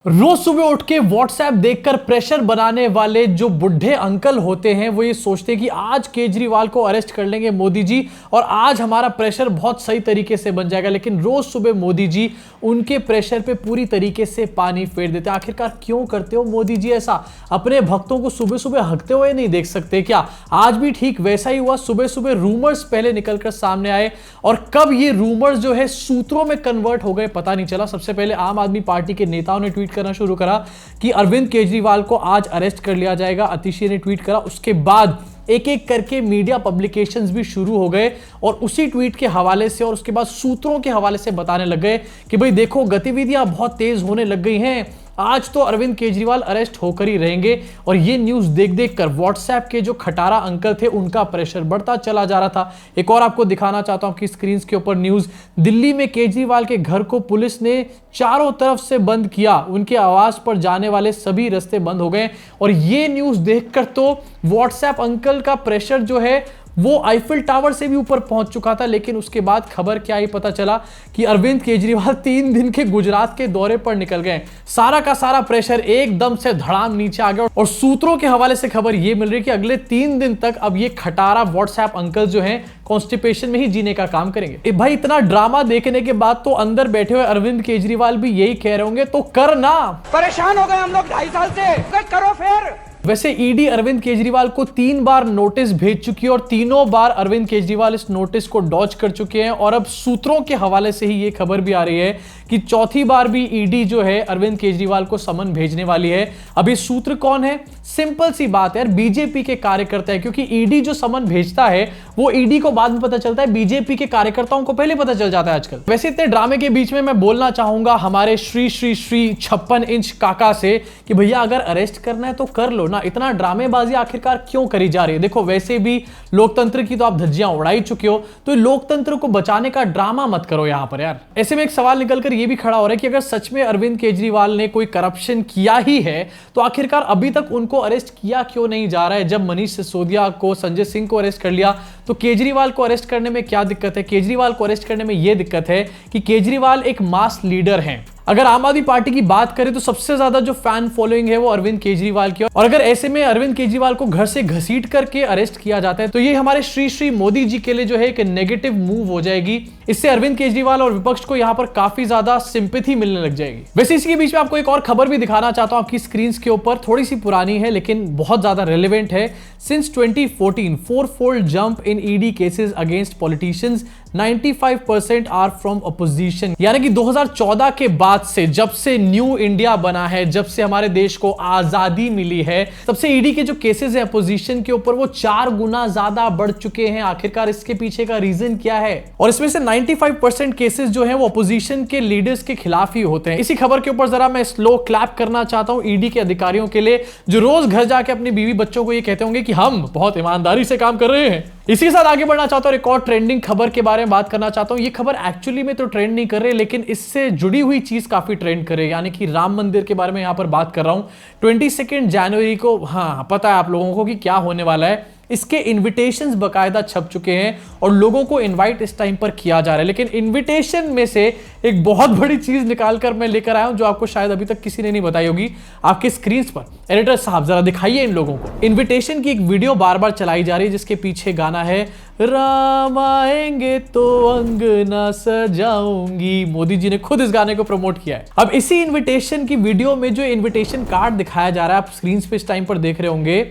रोज सुबह उठ के व्हाट्सएप देखकर प्रेशर बनाने वाले जो बुढ़े अंकल होते हैं वो ये सोचते हैं कि आज केजरीवाल को अरेस्ट कर लेंगे मोदी जी और आज हमारा प्रेशर बहुत सही तरीके से बन जाएगा। लेकिन रोज सुबह मोदी जी उनके प्रेशर पे पूरी तरीके से पानी फेर देते हैं। आखिरकार क्यों करते हो मोदी जी ऐसा? अपने भक्तों को सुबह सुबह हकते हुए नहीं देख सकते क्या? आज भी ठीक वैसा ही हुआ। सुबह सुबह रूमर्स पहले निकलकर सामने आए और कब ये रूमर्स जो है सूत्रों में कन्वर्ट हो गए पता नहीं चला। सबसे पहले आम आदमी पार्टी के नेताओं ने ट्वीट करना शुरू करा कि अरविंद केजरीवाल को आज अरेस्ट कर लिया जाएगा। अतिशी ने ट्वीट करा। उसके बाद एक एक करके मीडिया पब्लिकेशंस भी शुरू हो गए और उसी ट्वीट के हवाले से और उसके बाद सूत्रों के हवाले से बताने लग गए कि भाई देखो गतिविधियां बहुत तेज होने लग गई हैं, आज तो अरविंद केजरीवाल अरेस्ट होकर ही रहेंगे। और ये न्यूज देख देख कर व्हाट्सएप के जो खटारा अंकल थे उनका प्रेशर बढ़ता चला जा रहा था। एक और आपको दिखाना चाहता हूं आपकी स्क्रीन के ऊपर न्यूज। दिल्ली में केजरीवाल के घर को पुलिस ने चारों तरफ से बंद किया। उनके आवास पर जाने वाले सभी रास्ते बंद हो गए। और ये न्यूज देखकर तो व्हाट्सएप अंकल का प्रेशर जो है वो आईफिल टावर से भी ऊपर पहुंच चुका था। लेकिन उसके बाद खबर क्या ही पता चला कि अरविंद केजरीवाल 3 दिन के गुजरात के दौरे पर निकल गए। सारा का सारा प्रेशर एकदम से धड़ाम नीचे आ गया और सूत्रों के हवाले से खबर यह मिल रही है कि अगले 3 दिन तक अब ये खटारा व्हाट्सएप अंकल जो हैं कॉन्स्टिपेशन में ही जीने का काम करेंगे। भाई इतना ड्रामा देखने के बाद तो अंदर बैठे हुए अरविंद केजरीवाल भी यही कह रहे होंगे तो कर ना, परेशान हो गए हम लोग 2.5 साल से, करो फिर। वैसे ईडी अरविंद केजरीवाल को 3 बार नोटिस भेज चुकी है और तीनों बार अरविंद केजरीवाल इस नोटिस को डॉज कर चुके हैं। और अब सूत्रों के हवाले से ही ये खबर भी आ रही है कि चौथी बार भी ईडी जो है अरविंद केजरीवाल को समन भेजने वाली है। अब ये सूत्र कौन है? सिंपल सी बात है यार, बीजेपी के कार्यकर्ता है। क्योंकि ईडी जो समन भेजता है वो ईडी को बाद में पता चलता है, बीजेपी के कार्यकर्ताओं को पहले पता चल जाता है आजकल। वैसे इतने ड्रामे के बीच में मैं बोलना चाहूंगा हमारे श्री श्री श्री 56 इंच काका से कि भैया अगर अरेस्ट करना है तो कर लो ना, इतना ड्रामेबाजी आखिरकार क्यों करी जा रही है? देखो वैसे भी लोकतंत्र की तो आप धज्जियां उड़ाई चुके हो, तो लोकतंत्र को बचाने का ड्रामा मत करो यहां पर यार। ऐसे में एक सवाल निकलकर यह भी खड़ा हो रहा है कि अगर सच में अरविंद केजरीवाल ने कोई करप्शन किया ही है तो आखिरकार अभी तक उनको अरेस्ट किया क्यों नहीं जा रहा है? जब मनीष सिसोदिया को, संजय सिंह को अरेस्ट कर लिया तो केजरीवाल को अरेस्ट करने में क्या दिक्कत है? केजरीवाल को अरेस्ट करने में यह दिक्कत है कि केजरीवाल एक मास लीडर हैं। अगर आम आदमी पार्टी की बात करें तो सबसे ज्यादा जो फैन फॉलोइंग है वो अरविंद केजरीवाल की। और अगर ऐसे में अरविंद केजरीवाल को घर से घसीट करके अरेस्ट किया जाता है तो ये हमारे श्री श्री मोदी जी के लिए जो है एक नेगेटिव मूव हो जाएगी। इससे अरविंद केजरीवाल और विपक्ष को यहां पर काफी ज्यादा सिंपैथी मिलने लग जाएगी। वैसे इसी के बीच में आपको एक और खबर भी दिखाना चाहता हूं आपकी स्क्रीन के ऊपर। थोड़ी सी पुरानी है लेकिन बहुत ज्यादा रेलेवेंट है। Since 2014 4-fold jump in ED cases against politicians, 95% are from opposition. यानी कि 2014 के बाद से, जब से न्यू इंडिया बना है, जब से हमारे देश को आजादी मिली है, तब से ईडी के जो केसेस है अपोजिशन के ऊपर वो 4 गुना ज्यादा बढ़ चुके हैं। आखिरकार इसके पीछे का रीजन क्या है? और इसमें से 95% केसेस जो है वो अपोजिशन के लीडर्स के खिलाफ ही होते हैं। इसी खबर के ऊपर जरा मैं स्लो क्लैप करना चाहता हूं ईडी के अधिकारियों के लिए जो रोज घर जाके अपनी बीवी बच्चों को ये कहते होंगे कि हम बहुत ईमानदारी से काम कर रहे हैं। इसी के साथ आगे बढ़ना चाहता हूं, एक और ट्रेंडिंग खबर के बारे में बात करना चाहता हूं। ये खबर एक्चुअली में तो ट्रेंड नहीं कर रही लेकिन इससे जुड़ी हुई चीज काफी ट्रेंड करे, यानी कि राम मंदिर के बारे में यहां पर बात कर रहा हूं। 22 जनवरी को, हाँ पता है आप लोगों को कि क्या होने वाला है। इसके इनविटेशंस बकायदा छप चुके हैं और लोगों को इनवाइट इस टाइम पर किया जा रहा है। लेकिन इनविटेशन में से एक बहुत बड़ी चीज निकालकर मैं लेकर आया हूं जो आपको शायद अभी तक किसी ने नहीं बताई होगी। आपके स्क्रीन पर एडिटर साहब जरा दिखाइए इन लोगों को। इनविटेशन की एक वीडियो बार बार चलाई जा रही है जिसके पीछे गाना है राम आएंगे तो अंगना सजाऊंगी। मोदी जी ने खुद इस गाने को प्रमोट किया है। अब इसी इनविटेशन की वीडियो में जो इनविटेशन कार्ड दिखाया जा रहा है, आप स्क्रीन पे इस टाइम पर देख रहे होंगे,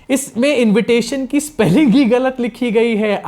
इसमें इनविटेशन की स्पेलिंग ही गलत लिखी गई है,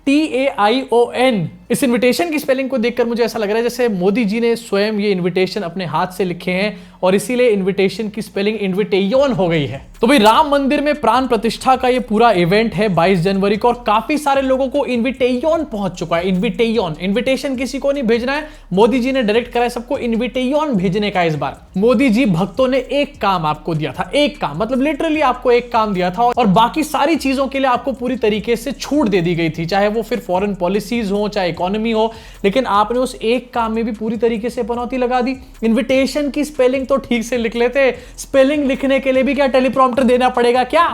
INVITAION। इस इनविटेशन की स्पेलिंग को देखकर मुझे ऐसा लग रहा है जैसे मोदी जी ने स्वयं ये इनविटेशन अपने हाथ से लिखे हैं और इसीलिए इनविटेशन की स्पेलिंग इनविटेयोन हो गई है। तो भाई राम मंदिर में प्राण प्रतिष्ठा का ये पूरा इवेंट है 22 जनवरी को और काफी सारे लोगों को इनविटेयोन पहुंच चुका है। इनविटेयोन, इनविटेशन किसी को नहीं भेजना है, मोदी जी ने डायरेक्ट करा है सबको इनविटेयोन भेजने का। इस बार मोदी जी भक्तों ने एक काम आपको दिया था, एक काम मतलब लिटरली आपको एक काम दिया था और बाकी सारी चीजों के लिए आपको पूरी तरीके से छूट दे दी गई थी, चाहे वो फिर फॉरेन पॉलिसीज हो चाहे इकोनॉमी हो। लेकिन आपने उस एक काम में भी पूरी तरीके से पनौती लगा दी। इनविटेशन की स्पेलिंग तो ठीक से लिख लेते, स्पेलिंग लिखने के लिए भी क्या टेलीप्रॉम्प्टर देना पड़ेगा क्या?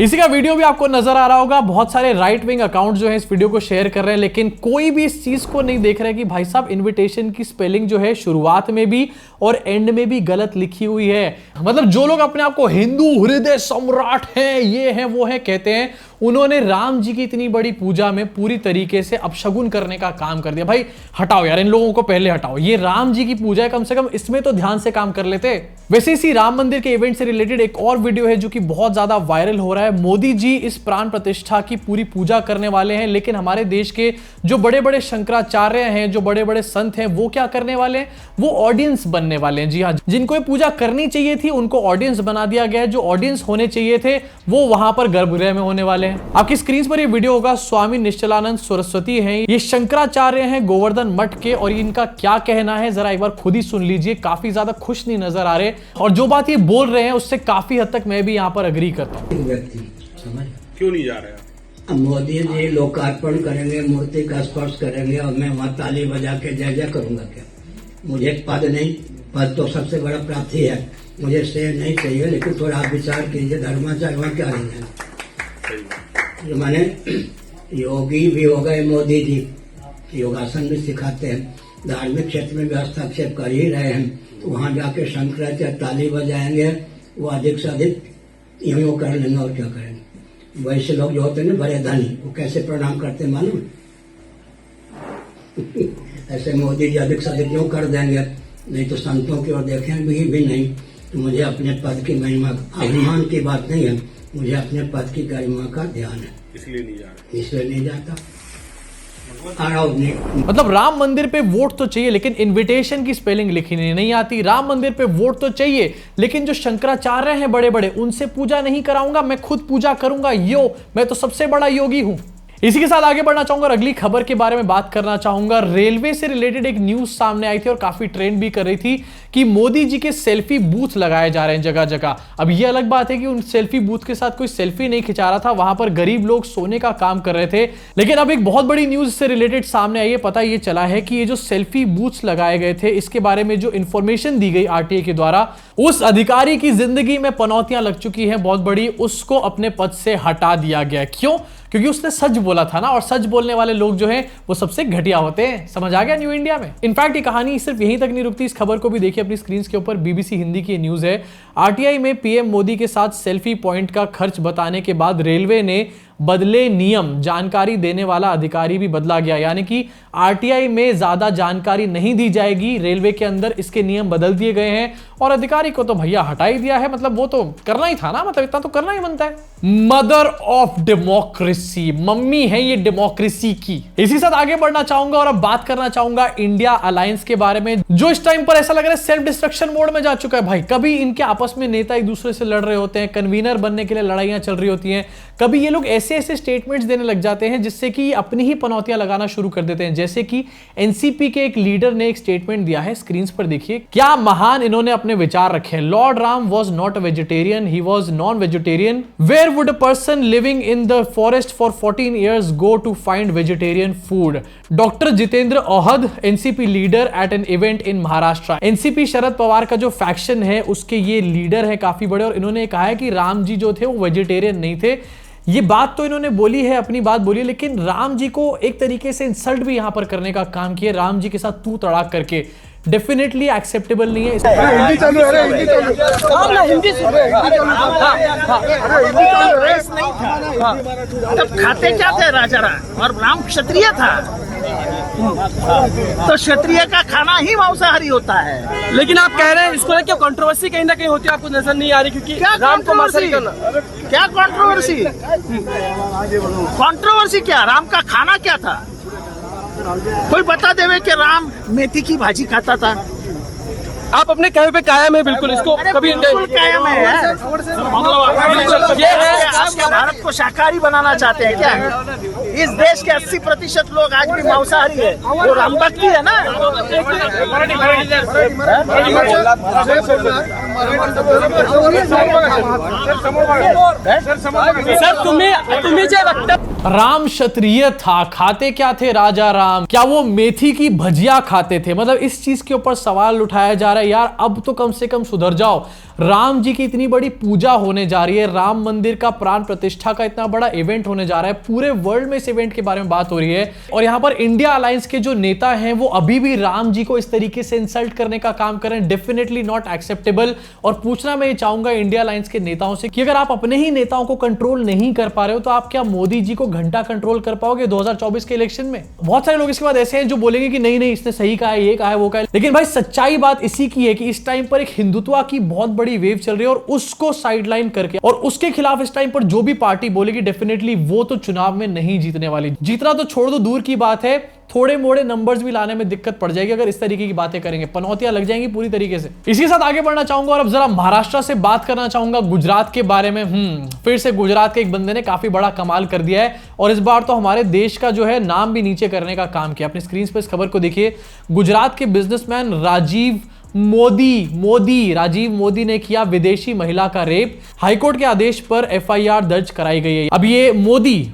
इसी का वीडियो भी आपको नजर आ रहा होगा। बहुत सारे राइट विंग अकाउंट जो है इस वीडियो को शेयर कर रहे हैं, लेकिन कोई भी इस चीज को नहीं देख रहा है कि भाई साहब इनविटेशन की स्पेलिंग जो है शुरुआत में भी और एंड में भी गलत लिखी हुई है। मतलब जो लोग अपने आप को हिंदू हृदय सम्राट हैं, ये हैं वो हैं कहते हैं, उन्होंने राम जी की इतनी बड़ी पूजा में पूरी तरीके से अपशगुन करने का काम कर दिया। भाई हटाओ यार, इन लोगों को पहले हटाओ। ये राम जी की पूजा है, कम से कम इसमें तो ध्यान से काम कर लेते। वैसे इसी राम मंदिर के इवेंट से रिलेटेड एक और वीडियो है जो कि बहुत ज्यादा वायरल हो रहा है। मोदी जी इस प्राण प्रतिष्ठा की पूरी पूजा करने वाले हैं, लेकिन हमारे देश के जो बड़े बड़े शंकराचार्य हैं, जो बड़े बड़े संत हैं, वो क्या करने वाले हैं? वो ऑडियंस बनने वाले हैं। जी हाँ, जिनको ये पूजा करनी चाहिए थी उनको ऑडियंस बना दिया गया है। जो ऑडियंस होने चाहिए थे वो वहां पर गर्भगृह में होने वाले हैं। आपकी स्क्रीन पर ये वीडियो होगा। स्वामी निश्चलानंद सरस्वती हैं, ये शंकराचार्य हैं गोवर्धन मठ के, और इनका क्या कहना है जरा एक बार खुद ही सुन लीजिए। काफी ज्यादा खुश नहीं नजर आ रहे, और जो बात ये बोल रहे हैं उससे काफी हद तक मैं भी यहाँ पर अग्री करता हूँ। क्यों नहीं जा रहे? अब मोदी जी लोकार्पण करेंगे, मूर्ति का स्पर्श करेंगे और मैं वहाँ ताली बजा के जय जय करूंगा क्या? मुझे पद नहीं, पद तो सबसे बड़ा प्राप्ति है, मुझे शेर नहीं चाहिए। लेकिन थोड़ा आप विचार कीजिए, धर्माचार्य वहाँ क्या नहीं है? माने योगी भी हो गए मोदी जी, योगासन भी सिखाते हैं, धार्मिक क्षेत्र में भी हस्तक्षेप कर ही रहे हैं। तो वहाँ जाके शंकराचार्य ताली बजाएंगे, वो अधिक से अधिक यूं यूं कर लेंगे और क्या करेंगे। वैसे लोग जो होते हैं ना बड़े धनी, वो कैसे प्रणाम करते हैं मालूम? ऐसे मोदी जी अधिक से अधिक यूं कर देंगे, नहीं तो संतों की ओर देखेंगे भी नहीं। तो मुझे अपने पद की महिमा, अभिमान की बात नहीं है, मुझे अपने पद की गरिमा का ध्यान है, इसलिए नहीं जा रहे। इसलिए नहीं जाता। मतलब राम मंदिर पे वोट तो चाहिए, लेकिन इनविटेशन की स्पेलिंग लिखनी नहीं आती। राम मंदिर पे वोट तो चाहिए, लेकिन जो शंकराचार्य हैं बड़े बड़े, उनसे पूजा नहीं कराऊंगा, मैं खुद पूजा करूंगा। मैं तो सबसे बड़ा योगी हूं। इसी के साथ आगे बढ़ना चाहूंगा और अगली खबर के बारे में बात करना चाहूंगा। रेलवे से रिलेटेड एक न्यूज सामने आई थी और काफी ट्रेंड भी कर रही थी कि मोदी जी के सेल्फी बूथ लगाए जा रहे हैं जगह जगह। अब यह अलग बात है कि उन सेल्फी बूथ के साथ कोई सेल्फी नहीं खिंचा रहा था, वहां पर गरीब लोग सोने का काम कर रहे थे। लेकिन अब एक बहुत बड़ी न्यूज से रिलेटेड सामने आई है। पता ये चला है कि ये जो सेल्फी बूथ लगाए गए थे, इसके बारे में जो इंफॉर्मेशन दी गई आरटीआई के द्वारा, उस अधिकारी की जिंदगी में पनौतियां लग चुकी है बहुत बड़ी। उसको अपने पद से हटा दिया गया। क्यों? क्योंकि उसने सच बोला था ना, और सच बोलने वाले लोग जो हैं वो सबसे घटिया होते हैं। समझ आ गया न्यू इंडिया में। इनफैक्ट ये कहानी सिर्फ यहीं तक नहीं रुकती, इस खबर को भी देखिए अपनी स्क्रीन के ऊपर। बीबीसी हिंदी की न्यूज है। आरटीआई में पीएम मोदी के साथ सेल्फी पॉइंट का खर्च बताने के बाद रेलवे ने बदले नियम, जानकारी देने वाला अधिकारी भी बदला गया। यानी कि आरटीआई में ज्यादा जानकारी नहीं दी जाएगी रेलवे के अंदर, इसके नियम बदल दिए गए हैं। और अधिकारी को तो भैया हटा ही दिया है, मतलब वो तो करना ही था ना, मतलब इतना तो करना ही बनता है। मदर ऑफ डेमोक्रेसी, मम्मी है ये डेमोक्रेसी की। इसी साथ आगे बढ़ना चाहूंगा और अब बात करना चाहूंगा इंडिया अलायंस के बारे में, जो इस टाइम पर ऐसा लग रहा है सेल्फ डिस्ट्रक्शन मोड में जा चुका है। भाई कभी इनके आपस में नेता एक दूसरे से लड़ रहे होते हैं, कन्वीनर बनने के लिए लड़ाइयां चल रही होती हैं, कभी ये लोग ऐसे ऐसे स्टेटमेंट्स देने लग जाते हैं जिससे कि अपनी ही पनौतियां लगाना शुरू कर देते हैं। जैसे कि एनसीपी के एक लीडर ने एक स्टेटमेंट दिया है, स्क्रीन पर देखिए क्या महान इन्होंने अपने विचार रखे हैं। Lord Ram was not a vegetarian, he was non vegetarian. Where would a person living in the forest for 14 years go to find vegetarian food? Doctor Jitendra Awhad, NCP leader at an event in Maharashtra. NCP Sharad Pawar का जो faction है उसके ये leader है काफी बड़े, और इन्होंने कहा है कि राम जी जो थे वो वेजिटेरियन नहीं थे। ये बात तो इन्होंने बोली है, अपनी बात बोली है, लेकिन राम जी को एक तरीके से इंसल्ट भी यहां पर करने का काम किया, राम जी के साथ तू तड़ाक करके। डेफिनेटली एक्सेप्टेबल नहीं है। हिंदी चालू है, हिंदी चालू तब खाते क्या थे राजा राम, और राम क्षत्रिय था, तो क्षत्रिय का खाना ही मांसाहारी होता है। लेकिन आप कह रहे हैं इसको लेकर कंट्रोवर्सी कहीं ना कहीं होती है, आपको नजर नहीं आ रही? क्योंकि क्या राम को मांसाहारी करना, क्या कंट्रोवर्सी? कंट्रोवर्सी क्या? राम का खाना क्या था? कोई बता देवे कि राम मेथी की भाजी खाता था। आप अपने कहे पे कायम है बिल्कुल, इसको कभी बिल्कुल कायम है। ये है, आप क्या भारत को शाकाहारी बनाना चाहते हैं क्या? इस देश के 80% लोग आज भी मांसाहारी है, वो राम भक्ति है ना। सर तुम्ही जे वक्तव्य राम क्षत्रिय था, खाते क्या थे राजा राम, क्या वो मेथी की भजिया खाते थे? मतलब इस चीज के ऊपर सवाल उठाया जा रहा है, यार अब तो कम से कम सुधर जाओ। राम जी की इतनी बड़ी पूजा होने जा रही है, राम मंदिर का प्राण प्रतिष्ठा का इतना बड़ा इवेंट होने जा रहा है, पूरे वर्ल्ड में इस इवेंट के बारे में बात हो रही है, और यहां पर इंडिया अलायंस के जो नेता हैं वो अभी भी राम जी को इस तरीके से इंसल्ट करने का काम कर रहे हैं। Definitely not acceptable. और पूछना मैं चाहूंगा इंडिया अलायंस के नेताओं से कि अगर आप अपने ही नेताओं को कंट्रोल नहीं कर पा रहे हो तो आप क्या मोदी जी को घंटा कंट्रोल कर पाओगे 2024 के इलेक्शन में? बहुत सारे लोग इसके बाद ऐसे हैं जो बोलेंगे कि नहीं नहीं इसने सही कहा है, ये कहा है, वो कहा है। लेकिन भाई सच्चाई बात इसी की है कि इस टाइम पर एक हिंदुत्व की बहुत बड़ी वेव चल रही है, और उसको साइडलाइन करके और उसके खिलाफ इस टाइम पर जो भी पार्टी बोलेगी डेफिनेटली वो तो चुनाव में नहीं जीतने वाली। जीतना तो छोड़ दो दूर की बात है, थोड़े मोड़े नंबर्स भी लाने में दिक्कत पड़ जाएगी अगर इस तरीके की बातें करेंगे, पनौतियां लग जाएंगी पूरी तरीके से। इसी के साथ आगे बढ़ना चाहूंगा और अब जरा महाराष्ट्र से बात करना चाहूंगा, गुजरात के बारे में। फिर से गुजरात के एक बंदे ने काफी बड़ा कमाल कर दिया है और इस बार तो हमारे देश का जो है नाम भी नीचे करने का काम किया। अपनी स्क्रीन पर इस खबर को देखिए। गुजरात के बिजनेसमैन राजीव मोदी ने किया विदेशी महिला का रेप, हाईकोर्ट के आदेश पर एफआईआर दर्ज कराई गई है। अब ये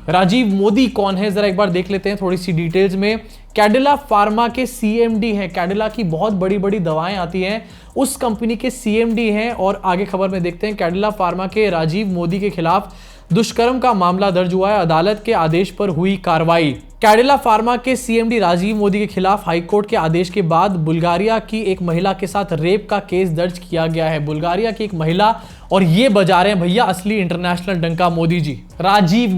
राजीव मोदी कौन है जरा एक बार देख लेते हैं थोड़ी सी डिटेल्स में। कैडिला फार्मा के सीएमडी हैं, कैडिला की बहुत बड़ी बड़ी दवाएं आती हैं, उस कंपनी के सीएमडी हैं। और आगे खबर में देखते हैं, कैडिला फार्मा के राजीव मोदी के खिलाफ दुष्कर्म का मामला दर्ज हुआ है, अदालत के आदेश पर हुई कार्रवाई। कैडिला फार्मा के सीएमडी राजीव मोदी के खिलाफ हाईकोर्ट के आदेश के बाद बुल्गारिया की एक महिला के साथ रेप का केस दर्ज किया गया है। बुल्गारिया की एक महिला, और ये बजा रहे हैं भैया असली इंटरनेशनल डंका मोदी जी। राजीव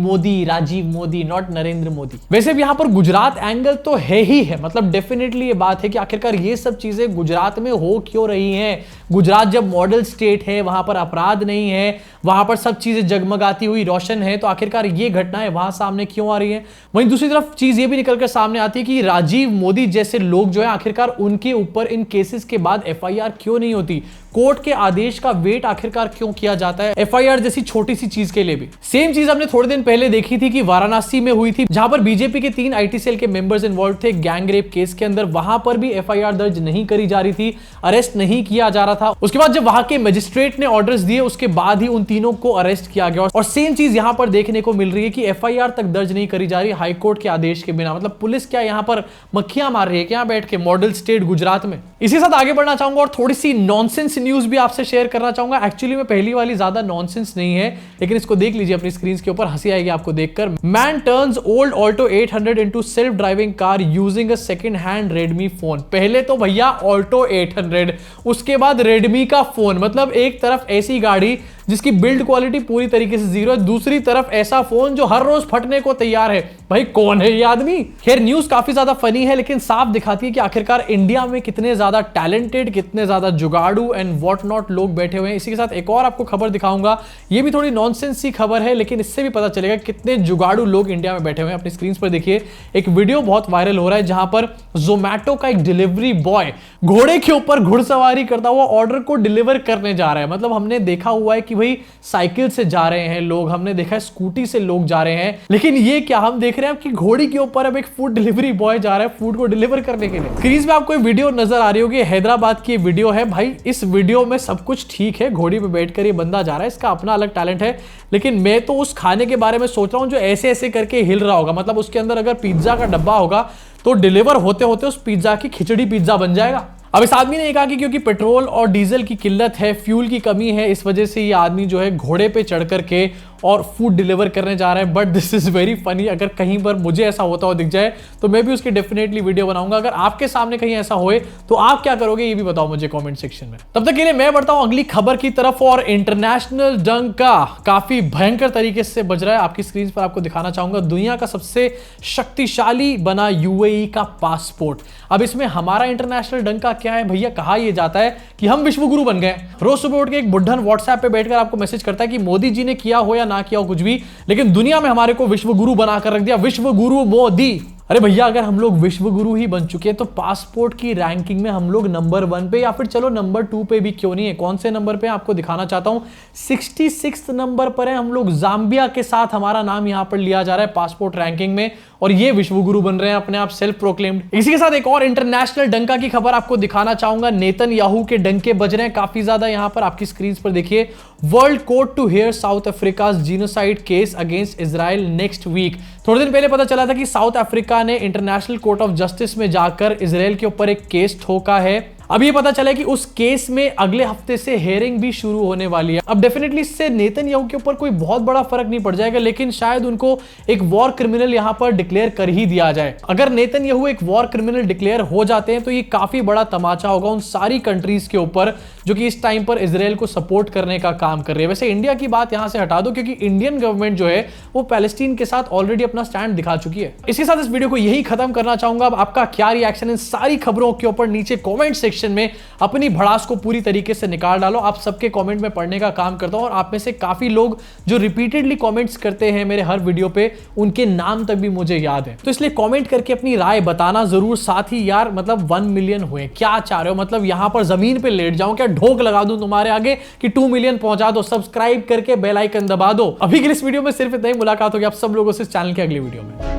मोदी नॉट नरेंद्र मोदी। वैसे भी यहां पर गुजरात एंगल तो है ही है, मतलब डेफिनेटली ये बात है कि आखिरकार ये सब चीजें गुजरात में हो क्यों रही हैं। गुजरात जब मॉडल स्टेट है, वहां पर अपराध नहीं है, वहां पर सब चीजें जगमगाती हुई रोशन है, तो आखिरकार ये घटनाएं वहां सामने क्यों आ रही है। वहीं दूसरी तरफ चीज ये भी निकलकर सामने आती है कि राजीव मोदी जैसे लोग जो है आखिरकार उनके ऊपर इन केसेस के बाद एफआईआर क्यों नहीं होती, कोर्ट के आदेश का वेट आखिरकार क्यों किया जाता है एफआईआर जैसी छोटी सी चीज के लिए भी। सेम चीज हमने थोड़े दिन पहले देखी थी कि वाराणसी में हुई थी, जहां पर बीजेपी के 3 आईटी सेल के मेंबर्स इन्वॉल्व थे गैंग रेप केस के अंदर। वहां पर भी एफआईआर दर्ज नहीं करी जा रही थी, अरेस्ट नहीं किया जा रहा था। उसके बाद जब वहां के मजिस्ट्रेट ने ऑर्डर्स दिए उसके बाद ही उन तीनों को अरेस्ट किया गया। और सेम चीज यहां पर देखने को मिल रही है कि एफआईआर तक दर्ज नहीं करी जा रही हाईकोर्ट के आदेश के बिना। मतलब पुलिस क्या यहां पर मक्खियां मार रही है क्या बैठ के मॉडल स्टेट गुजरात में। इसी साथ आगे बढ़ना चाहूंगा और थोड़ी सी नॉनसेंस न्यूज भी आपसे शेयर करना चाहूंगा। एक्चुअली में पहली वाली ज्यादा नॉनसेंस नहीं है, लेकिन इसको देख लीजिए अपनी स्क्रीन के ऊपर, हंसी आएगी आपको देखकर। Man turns old Alto 800 into self driving car using a second hand Redmi phone. पहले तो भैया ऑल्टो 800, उसके बाद रेडमी का फोन। मतलब एक तरफ ऐसी गाड़ी जिसकी बिल्ड क्वालिटी पूरी तरीके से जीरो है, दूसरी तरफ ऐसा फोन जो हर रोज फटने को तैयार है। भाई कौन है ये आदमी? खैर न्यूज काफी ज्यादा फनी है, लेकिन साफ दिखाती है कि आखिरकार इंडिया में कितने ज्यादा टैलेंटेड, कितने ज्यादा जुगाड़ू एंड व्हाट नॉट लोग बैठे हुए हैं। इसी के साथ एक और आपको खबर दिखाऊंगा, ये भी थोड़ी नॉनसेंस सी खबर है, लेकिन इससे भी पता चलेगा कितने जुगाड़ू लोग इंडिया में बैठे हुए हैं। अपनी स्क्रीन पर देखिए एक वीडियो बहुत वायरल हो रहा है, जहां पर जोमैटो का एक डिलीवरी बॉय घोड़े के ऊपर घुड़सवारी करता हुआ ऑर्डर को डिलीवर करने जा रहा है। मतलब हमने देखा हुआ है कि भाई साइकिल से जा रहे हैं लोग, हमने देखा है स्कूटी से लोग जा रहे हैं, लेकिन ये क्या हम देख रहे हैं कि घोड़ी के ऊपर अब एक फूड डिलीवरी बॉय जा रहा है फूड को डिलीवर करने के लिए। स्क्रीन पे आपको वीडियो नजर आ रही होगी, हैदराबाद की वीडियो है। भाई इस वीडियो में सब कुछ ठीक है, घोड़ी पे बैठकर ये बंदा जा रहा है, इसका अपना अलग टैलेंट है, लेकिन मैं तो उस खाने के बारे में सोच रहा हूं जो ऐसे ऐसे करके हिल रहा होगा। मतलब उसके अंदर अगर पिज्जा का डब्बा होगा तो डिलीवर होते होते उस पिज्जा की खिचड़ी पिज्जा बन जाएगा। अब इस आदमी ने कहा कि क्योंकि पेट्रोल और डीजल की किल्लत है, फ्यूल की कमी है, इस वजह से ये आदमी जो है घोड़े पे चढ़ करके और फूड डिलीवर करने जा रहा है। But this is very funny. अगर कहीं पर मुझे ऐसा होता हुआ दिख जाए तो मैं भी उसकी डेफिनेटली वीडियो बनाऊंगा। अगर आपके सामने कहीं ऐसा होए तो आप क्या करोगे ये भी बताओ मुझे कमेंट सेक्शन में। तब तक के लिए मैं बढ़ता हूं अगली खबर की तरफ, और इंटरनेशनल जंग का काफी भयंकर तरीके से बज रहा है। आपकी स्क्रीन पर आपको दिखाना चाहूंगा दुनिया का सबसे शक्तिशाली बना यूएई का पासपोर्ट। अब इसमें हमारा इंटरनेशनल डंका क्या है भैया? कहा यह जाता है कि हम विश्वगुरु बन गए। रोज सुबह उठ के एक बुढ़न व्हाट्सएप पे बैठकर आपको मैसेज करता है कि मोदी जी ने किया हो या ना किया हो कुछ भी, लेकिन दुनिया में हमारे को विश्वगुरु बनाकर रख दिया, विश्वगुरु मोदी। अरे भैया, अगर हम लोग विश्व गुरु ही बन चुके हैं तो पासपोर्ट की रैंकिंग में हम लोग नंबर 1 पे या फिर चलो नंबर 2 पे भी क्यों नहीं है। कौन से नंबर पे आपको दिखाना चाहता हूं, 66 नंबर पर है हम लोग। जाम्बिया के साथ हमारा नाम यहां पर लिया जा रहा है पासपोर्ट रैंकिंग में, और ये विश्व गुरु बन रहे हैं अपने आप, सेल्फ प्रोक्लेम्ड। इसी के साथ एक और इंटरनेशनल डंका की खबर आपको दिखाना चाहूंगा। नेतन्याहू के डंके बज रहे हैं काफी ज्यादा, यहां पर आपकी स्क्रीन पर देखिए। World court to hear South Africa genocide case against Israel next week. थोड़े दिन पहले पता चला था कि साउथ अफ्रीका ने इंटरनेशनल कोर्ट ऑफ जस्टिस में जाकर इजराइल के ऊपर एक केस ठोका है। अब ये पता चला कि उस केस में अगले हफ्ते से हेयरिंग भी शुरू होने वाली है। अब डेफिनेटली इससे नेतन्याहू के ऊपर कोई बहुत बड़ा फर्क नहीं पड़ जाएगा, लेकिन शायद उनको एक वॉर क्रिमिनल यहां पर डिक्लेयर कर ही दिया जाए। अगर नेतन्याहू एक वॉर क्रिमिनल डिक्लेयर हो जाते हैं तो ये काफी बड़ा तमाचा होगा उन सारी कंट्रीज के ऊपर जो कि इस टाइम पर इजराइल को सपोर्ट करने का काम कर रही है। वैसे इंडिया की बात यहां से हटा दो, क्योंकि इंडियन गवर्नमेंट जो है वो पैलेस्टीन के साथ ऑलरेडी अपना स्टैंड दिखा चुकी है। इसके साथ इस वीडियो को यही खत्म करना चाहूंगा। अब आपका क्या रिएक्शन इन सारी खबरों के ऊपर नीचे कॉमेंट सेक्शन में अपनी भड़ास को पूरी तरीके से निकाल डालो। आप सबके कमेंट में पढ़ने का काम करता हूं, और आप में से काफी लोग जो रिपीटेडली कमेंट्स करते हैं मेरे हर वीडियो पे, उनके नाम तक भी मुझे याद है। तो इसलिए कमेंट करके अपनी राय बताना जरूर। साथ ही यार, मतलब 1 मिलियन हुए, क्या चाह रहे हो? मतलब यहां पर जमीन पे लेट जाऊं क्या? ढोक लगा दूं तुम्हारे आगे कि 2 मिलियन पहुंचा दो? सब्सक्राइब करके बेल आइकन दबा दो। अभी के लिए इस वीडियो में सिर्फ इतना ही। मुलाकात होगी आप सब लोगों से इस चैनल के अगली वीडियो में।